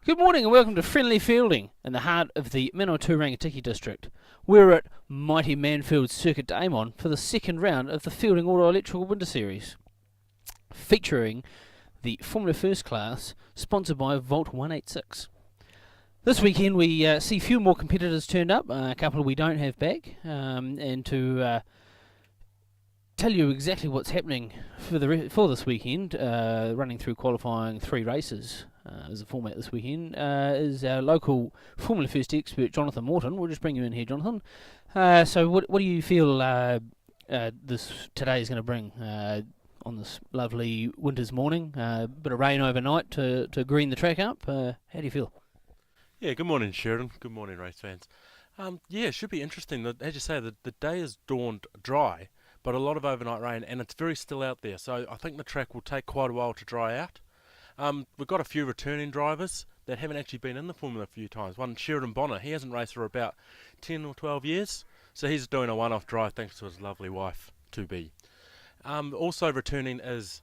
Good morning and welcome to Friendly Fielding in the heart of the Manawatu Rangitikei district. We're at mighty Manfeild Circuit Damon for the second round of the Fielding Auto Electrical Winter Series, featuring the Formula First class, sponsored by Volt 186. This weekend we see a few more competitors turned up, a couple we don't have back, and to tell you exactly what's happening for this weekend, running through qualifying 3 races as a format this weekend, is our local Formula First expert, Jonathan Morton. We'll just bring you in here, Jonathan. So what do you feel today is going to bring on this lovely winter's morning? A bit of rain overnight to green the track up. How do you feel? Yeah, good morning, Sheridan. Good morning, race fans. Yeah, it should be interesting. As you say, the day has dawned dry, but a lot of overnight rain, and it's very still out there. So I think the track will take quite a while to dry out. We've got a few returning drivers that haven't actually been in the Formula a few times. One, Sheridan Bonner, he hasn't raced for about 10 or 12 years, so he's doing a one-off drive thanks to his lovely wife, to be. Also returning is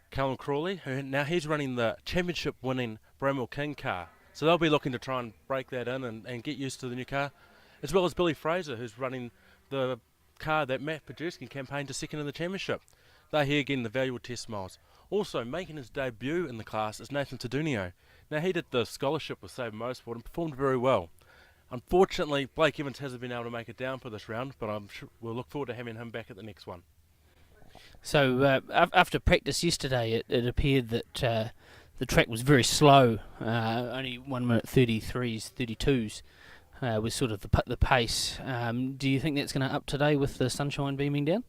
Callum Crawley, who now he's running the championship-winning Bramwell King car. So they'll be looking to try and break that in and get used to the new car, as well as Billy Fraser, who's running the car that Matt Pajerski campaigned to second in the championship. They're here getting the valuable test miles. Also making his debut in the class is Nathan Tadunio. Now he did the scholarship with Save Motorsport and performed very well. Unfortunately, Blake Evans hasn't been able to make it down for this round, but I'm sure we'll look forward to having him back at the next one. So after practice yesterday, it appeared that the track was very slow, only 1 minute 33s, 32s was sort of the pace. Do you think that's going to up today with the sunshine beaming down?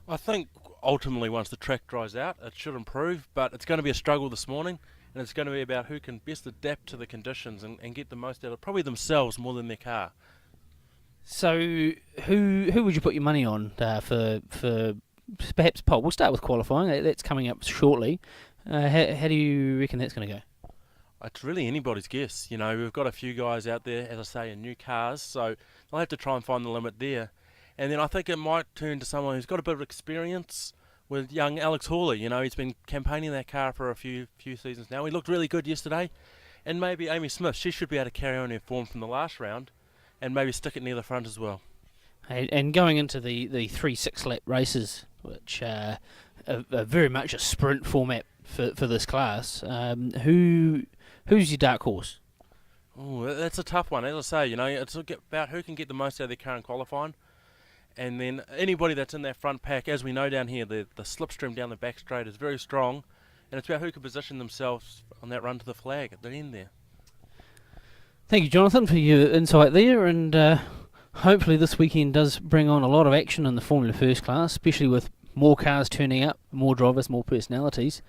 I think ultimately once the track dries out it should improve, but it's going to be a struggle this morning, and it's going to be about who can best adapt to the conditions and get the most out of probably themselves more than their car. So who would you put your money on for perhaps pole? We'll start with qualifying, that's coming up shortly. How do you reckon that's going to go? It's really anybody's guess. You know, we've got a few guys out there, as I say, in new cars, so they'll have to try and find the limit there. And then I think it might turn to someone who's got a bit of experience with young Alex Hawley. You know, he's been campaigning that car for a few seasons now. He looked really good yesterday. And maybe Amy Smith, she should be able to carry on her form from the last round and maybe stick it near the front as well. And going into the 3 6-lap races, which are very much a sprint format for this class, who's your dark horse? Oh, that's a tough one. As I say, you know, it's about who can get the most out of their car in qualifying. And then anybody that's in that front pack, as we know down here, the slipstream down the back straight is very strong, and it's about who can position themselves on that run to the flag at the end there. Thank you, Jonathan, for your insight there, and hopefully this weekend does bring on a lot of action in the Formula First class, especially with more cars turning up, more drivers, more personalities,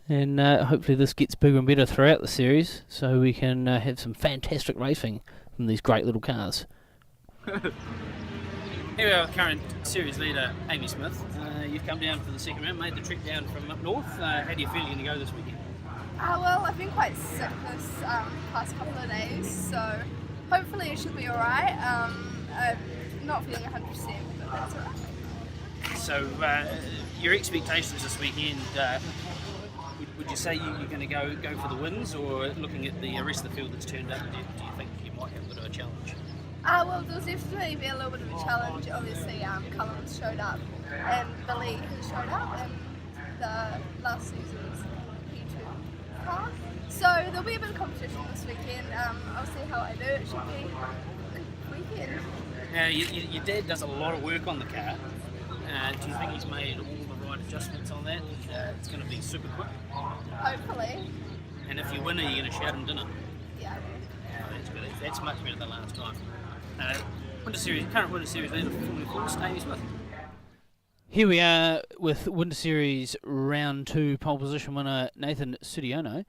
and hopefully this gets bigger and better throughout the series, so we can have some fantastic racing from these great little cars. Here we are with current series leader Amy Smith. You've come down for the second round, made the trek down from up north. How do you feel you're going to go this weekend? Well, I've been quite sick this past couple of days, so hopefully it should be alright. I'm not feeling 100%, but that's alright. So, your expectations this weekend, would you say you're going to go for the wins, or looking at the rest of the field that's turned up, do you think you might have a bit of a challenge? Well, there's definitely be a little bit of a challenge. Obviously, Callum's showed up, and Billy has showed up, and the last season's P2 car. So there'll be a bit of competition this weekend. I'll see how I do. It should be a good weekend. Now, your dad does a lot of work on the car. Do you think he's made all the right adjustments on that? It's going to be super quick. Hopefully. And if you win, are you going to shout him dinner? Yeah. That's good. That's much better than last time. Current Winter Series leader for Formula 4, Amy Smith. Here we are with Winter Series Round 2 pole position winner Nathan Sudiono.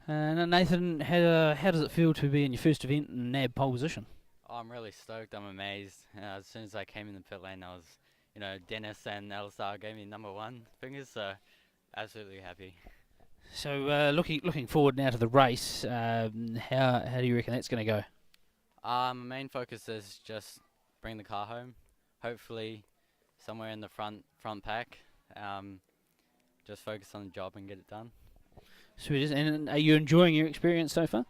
Now Nathan, how does it feel to be in your first event and nab pole position? Oh, I'm really stoked. I'm amazed. As soon as I came in the pit lane, I was, Dennis and Alistar gave me number 1 fingers, so absolutely happy. So looking forward now to the race, how do you reckon that's going to go? My main focus is just bring the car home. Hopefully, somewhere in the front pack. Just focus on the job and get it done. Sweet. And are you enjoying your experience so far?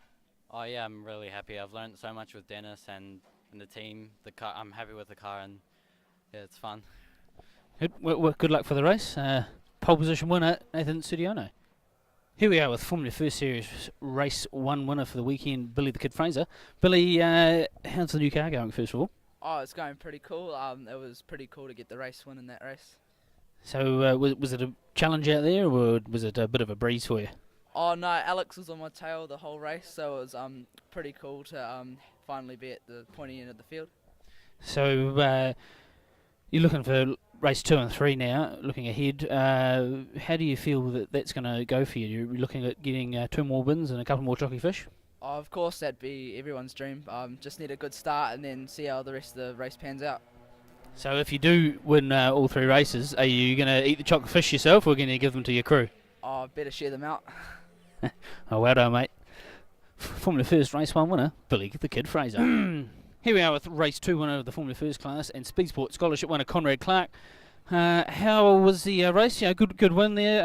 Oh yeah, I'm really happy. I've learned so much with Dennis and the team. The car, I'm happy with the car, and yeah, it's fun. Good luck for the race. Pole position winner, Nathan Sudiano. Here we are with Formula First Series Race 1 winner for the weekend, Billy the Kid Fraser. Billy, how's the new car going, first of all? Oh, it's going pretty cool. It was pretty cool to get the race win in that race. So was it a challenge out there, or was it a bit of a breeze for you? Oh no, Alex was on my tail the whole race, so it was pretty cool to finally be at the pointy end of the field. So you're looking for race 2 and 3 now, looking ahead. How do you feel that that's going to go for you? You're looking at getting 2 more wins and a couple more jockey fish? Oh, of course, that'd be everyone's dream. Just need a good start and then see how the rest of the race pans out. So if you do win all 3 races, are you going to eat the chocolate fish yourself, or going to give them to your crew? Oh, better share them out. Oh, well done, mate. Formula First Race 1 winner, Billy the Kid Fraser. Here we are with Race 2 winner of the Formula First class and Speed Sport Scholarship winner, Conrad Clark. How was the race? Yeah, good win there.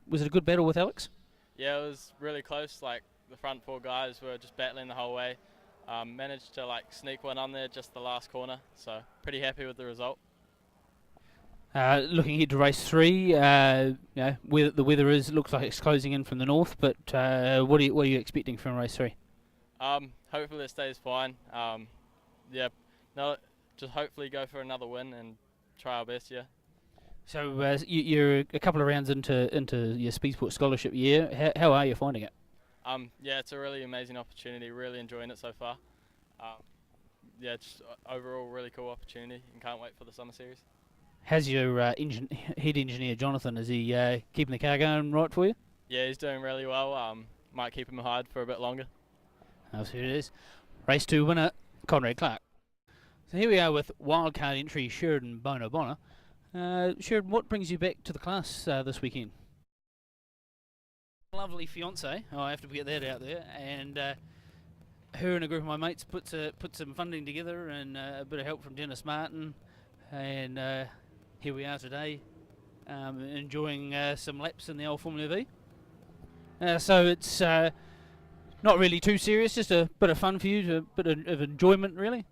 Was it a good battle with Alex? Yeah, it was really close. Like, the front 4 guys were just battling the whole way. Managed to sneak one on there just the last corner, so pretty happy with the result. Looking ahead to race 3, the weather looks like it's closing in from the north, but what are you expecting from race 3? Hopefully it stays fine. Just hopefully go for another win and try our best. Yeah. So you're a couple of rounds into your Speed Sport Scholarship year. How are you finding it? Yeah, it's a really amazing opportunity. Really enjoying it so far. Just overall really cool opportunity, and can't wait for the summer series. How's your head engineer Jonathan? Is he keeping the car going right for you? Yeah, he's doing really well. Might keep him hired for a bit longer. Oh, so it is. Race 2 winner, Conrad Clark. So here we are with wildcard entry Sheridan Bonner. Sheridan, what brings you back to the class this weekend? Lovely fiance. Oh, I have to get that out there. And her and a group of my mates put some funding together, and a bit of help from Dennis Martin. And here we are today, enjoying some laps in the old Formula V. So it's not really too serious, just a bit of fun for you, a bit of enjoyment, really.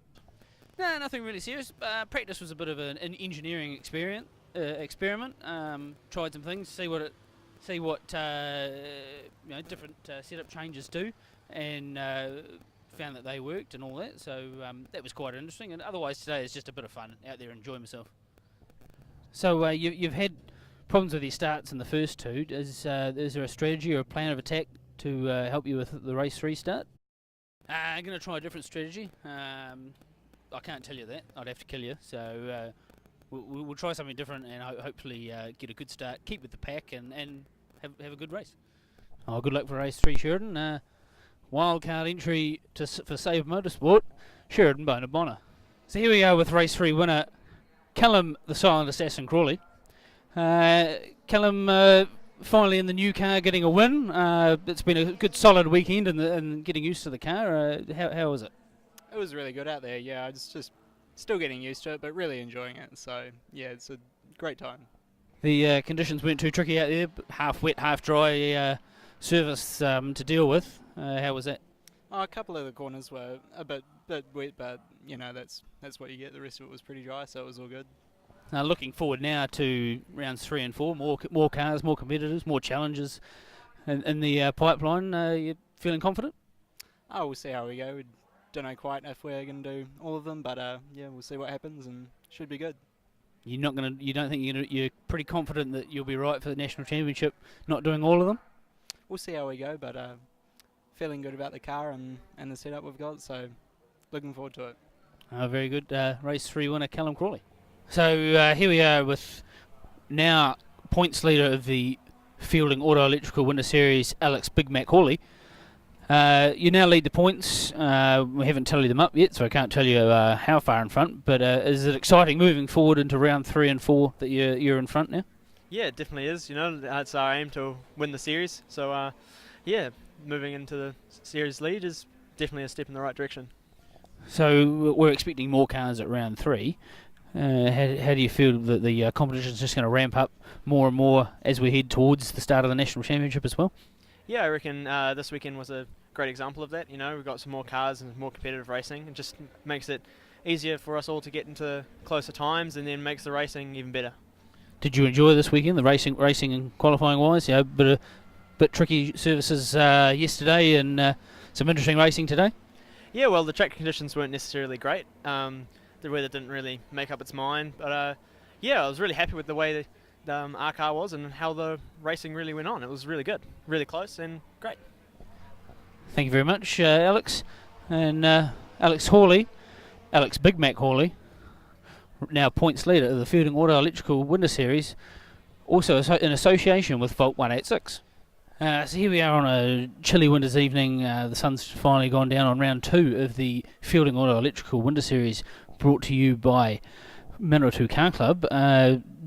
No, nothing really serious. Practice was a bit of an engineering experiment. Tried some things, see what different setup changes do, and found that they worked and all that. So that was quite interesting. And otherwise, today is just a bit of fun out there, enjoy myself. So you've had problems with your starts in the first 2. Is there a strategy or a plan of attack to help you with the race 3 start? I'm going to try a different strategy. I can't tell you that. I'd have to kill you. So we'll try something different, and hopefully get a good start, keep with the pack, and have a good race. Oh, good luck for race 3, Sheridan. Wildcard entry for Save Motorsport, Sheridan Bonner. So here we are with race 3 winner, Callum the Silent Assassin Crawley. Callum finally in the new car, getting a win. It's been a good solid weekend and getting used to the car. How was it? It was really good out there, yeah. I was just still getting used to it, but really enjoying it. So, yeah, it's a great time. The conditions weren't too tricky out there, half wet, half dry surface to deal with. How was that? Oh, a couple of the corners were a bit wet, but, that's what you get. The rest of it was pretty dry, so it was all good. Looking forward now to rounds 3 and 4, more cars, more competitors, more challenges in the pipeline. You feeling confident? Oh, we'll see how we go. We don't know quite if we're going to do all of them, but we'll see what happens, and should be good. You don't think you're pretty confident that you'll be right for the national championship, not doing all of them? We'll see how we go, but feeling good about the car and the setup we've got, so looking forward to it. Very good. Race 3 winner, Callum Crawley. So here we are with now points leader of the Fielding Auto Electrical Winter Series, Alex Big Mac Hawley. You now lead the points. We haven't tallied them up yet, so I can't tell you how far in front, but is it exciting moving forward into round 3 and 4 that you're in front now? Yeah, it definitely is. It's our aim to win the series. So, moving into the series lead is definitely a step in the right direction. So we're expecting more cars at round 3. How do you feel that the competition is just going to ramp up more and more as we head towards the start of the national championship as well? Yeah, I reckon this weekend was a great example of that. You know, we've got some more cars and more competitive racing. It just makes it easier for us all to get into closer times, and then makes the racing even better. Did you enjoy this weekend, the racing and qualifying wise? You know, bit tricky services yesterday and some interesting racing today. Yeah, well, the track conditions weren't necessarily great. The weather didn't really make up its mind, but yeah, I was really happy with the way our car was and how the racing really went on. It was really good, really close and great. Thank you very much, Alex. And Alex Hawley, Alex Big Mac Hawley, now points leader of the Fielding Auto Electrical Winter Series, also in association with Volt 186. So here we are on a chilly winter's evening. The sun's finally gone down on round 2 of the Fielding Auto Electrical Winter Series, brought to you by Manawatu Car Club.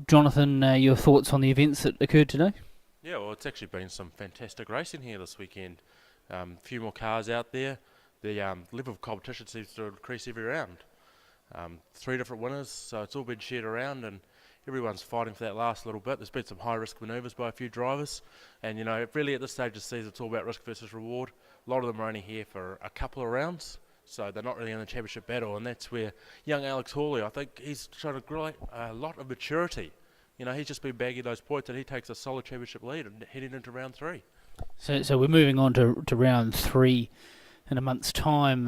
Jonathan, your thoughts on the events that occurred today? Yeah, well, it's actually been some fantastic racing here this weekend. A few more cars out there. The level of competition seems to increase every round. 3 different winners, so it's all been shared around, and everyone's fighting for that last little bit. There's been some high-risk manoeuvres by a few drivers, and you know, really at this stage of the season, it's all about risk versus reward. A lot of them are only here for a couple of rounds, so they're not really in the championship battle, and that's where young Alex Hawley, I think he's shown a lot of maturity. You know, he's just been bagging those points, and he takes a solid championship lead and heading into round 3. So we're moving on to round 3 in a month's time.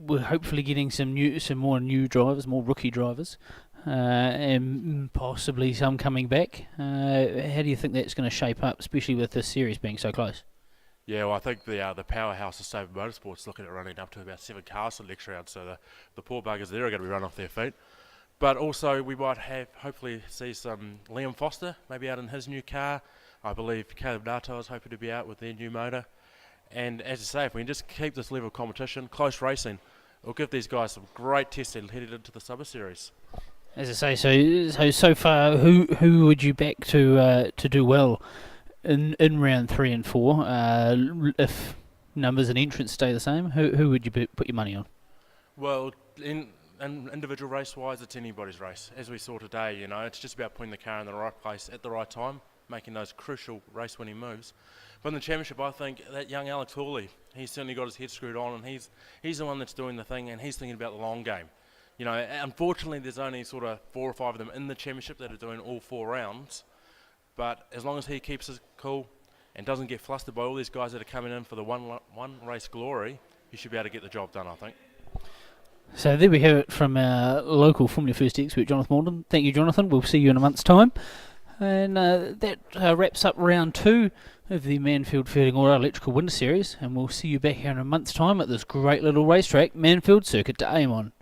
We're hopefully getting some more new drivers, more rookie drivers, and possibly some coming back. How do you think that's going to shape up, especially with this series being so close? Yeah, well, I think the powerhouse of Sabre Motorsport's looking at running up to about 7 cars for the next round, so the poor buggers there are going to be run off their feet. But also we might hopefully see some Liam Foster maybe out in his new car. I believe Caleb Nato is hoping to be out with their new motor. And as I say, if we can just keep this level of competition, close racing, it'll give these guys some great testing headed into the Summer Series. As I say, so far, who would you back to do well in round 3 and 4? If numbers and entrants stay the same, who would you put your money on? Well, in individual race-wise, it's anybody's race. As we saw today, you know, it's just about putting the car in the right place at the right time, making those crucial race-winning moves. But in the championship, I think that young Alex Hawley, he's certainly got his head screwed on, and he's the one that's doing the thing, and he's thinking about the long game. You know, unfortunately, there's only sort of 4 or 5 of them in the championship that are doing all 4 rounds. But as long as he keeps his cool and doesn't get flustered by all these guys that are coming in for the one race glory, he should be able to get the job done, I think. So there we have it from our local Formula First expert, Jonathan Morden. Thank you, Jonathan. We'll see you in a month's time. And that wraps up round 2 of the Manfeild Fielding Auto Electrical Winter Series. And we'll see you back here in a month's time at this great little racetrack, Manfeild Circuit to aim on.